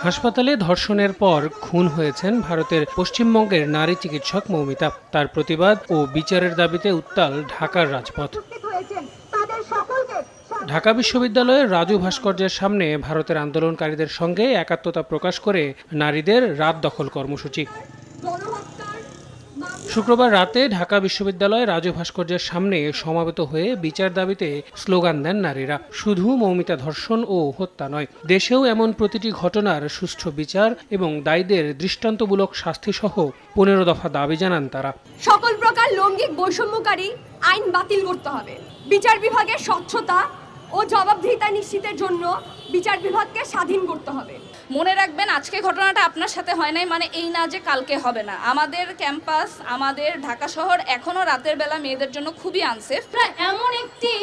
হাসপাতালে ধর্ষণের পর খুন হয়েছেন ভারতের পশ্চিমবঙ্গের নারী চিকিৎসক মৌমিতা। তার প্রতিবাদ ও বিচারের দাবিতে উত্তাল ঢাকার রাজপথ। ঢাকা বিশ্ববিদ্যালয়ের রাজু ভাস্কর্যের সামনে ভারতের আন্দোলনকারীদের সঙ্গে একাত্মতা প্রকাশ করে নারীদের রাত দখল কর্মসূচি। শুক্রবার রাতে ঢাকা বিশ্ববিদ্যালয়ে রাজু ভাস্কর্যের সামনে সমবেত হয়ে বিচার দাবিতে স্লোগান দেন নারীরা। শুধু মৌমিতা ধর্ষণ ও হত্যা নয়, দেশেও এমন প্রতিটি ঘটনার সুষ্ঠু বিচার এবং দায়ীদের দৃষ্টান্তমূলক শাস্তি সহ 15 দফা দাবি জানান তারা। সকল প্রকার লৈঙ্গিক বৈষম্যকারী আইন বাতিল করতে হবে। বিচার বিভাগের স্বচ্ছতা ও জবাবদিহিতা নিশ্চিতের জন্য বিচার বিভাগকে স্বাধীন করতে হবে। মনে রাখবেন, আজকে ঘটনাটা আপনার সাথে হয় নাই মানে এই না যে কালকে হবে না। আমাদের ক্যাম্পাস, আমাদের ঢাকা শহর এখনো রাতের বেলা মেয়েদের জন্য খুবই আনসেফ। এমন একটি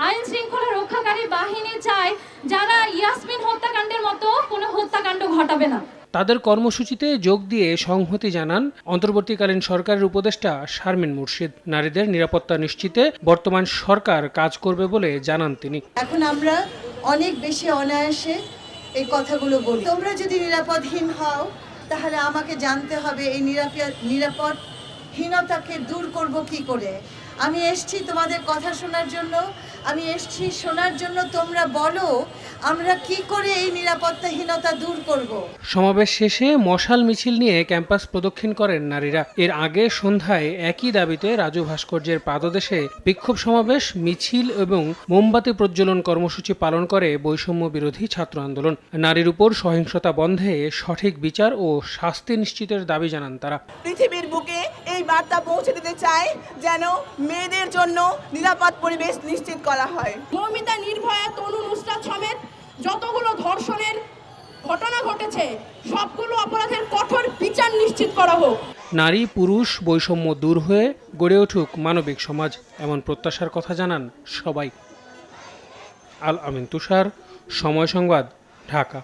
আইন শৃঙ্খলা রক্ষাকারী বাহিনী চায় যারা ইয়াসমিন হত্যাকাণ্ডের মতো কোনো হত্যাকাণ্ড ঘটাবে না। তাদের কর্মসূচিতে যোগ দিয়ে সংহতি জানান অন্তর্বর্তীকালীন সরকারের উপদেষ্টা শারমিন মুর্শিদ। নারীদের নিরাপত্তা নিশ্চিতে বর্তমান সরকার কাজ করবে বলে জানান তিনি। এখন আমরা অনেক বেশি অনায়াসে এই কথাগুলো বলি। তোমরা যদি নিরাপদহীন হও তাহলে আমাকে জানতে হবে এই নিরাপদহীনতাকে দূর করব কি করে। আমি এসেছি তোমাদের কথা শোনার জন্য, আমি এসেছি শোনার জন্য তোমরা বলো আমরা কি করে এই নিরাপত্তাহীনতা দূর করব। সমাবেশ শেষে মশাল মিছিল নিয়ে ক্যাম্পাস প্রদক্ষিণ করেন নারীরা। এর আগে সন্ধ্যায় একই দাবিতে রাজু ভাস্কর্যের পাদদেশে বিক্ষোভ সমাবেশ, মিছিল এবং মোমবাতি প্রজ্বলন কর্মসূচি পালন করে বৈষম্য বিরোধী ছাত্র আন্দোলন। নারীর উপর সহিংসতা বন্ধে সঠিক বিচার ও শাস্তি নিশ্চিতের দাবি জানান তারা। পৃথিবীর বুকে এই বার্তা পৌঁছে দিতে চায় যেন মেয়েদের জন্য নিরাপদ পরিবেশ নিশ্চিত করা হয়। মৌমিতা, নির্ভয়া, তনু, নুসরাত সমেত যতগুলো ধর্ষণের ঘটনা ঘটেছে সবগুলো অপরাধের কঠোর বিচার নিশ্চিত করা হোক। নারী পুরুষ বৈষম্য দূর হয়ে গড়ে উঠুক মানবিক সমাজ, এমন প্রত্যাশার কথা জানান সবাই। আল আমিন তুষার, সময় সংবাদ, ঢাকা।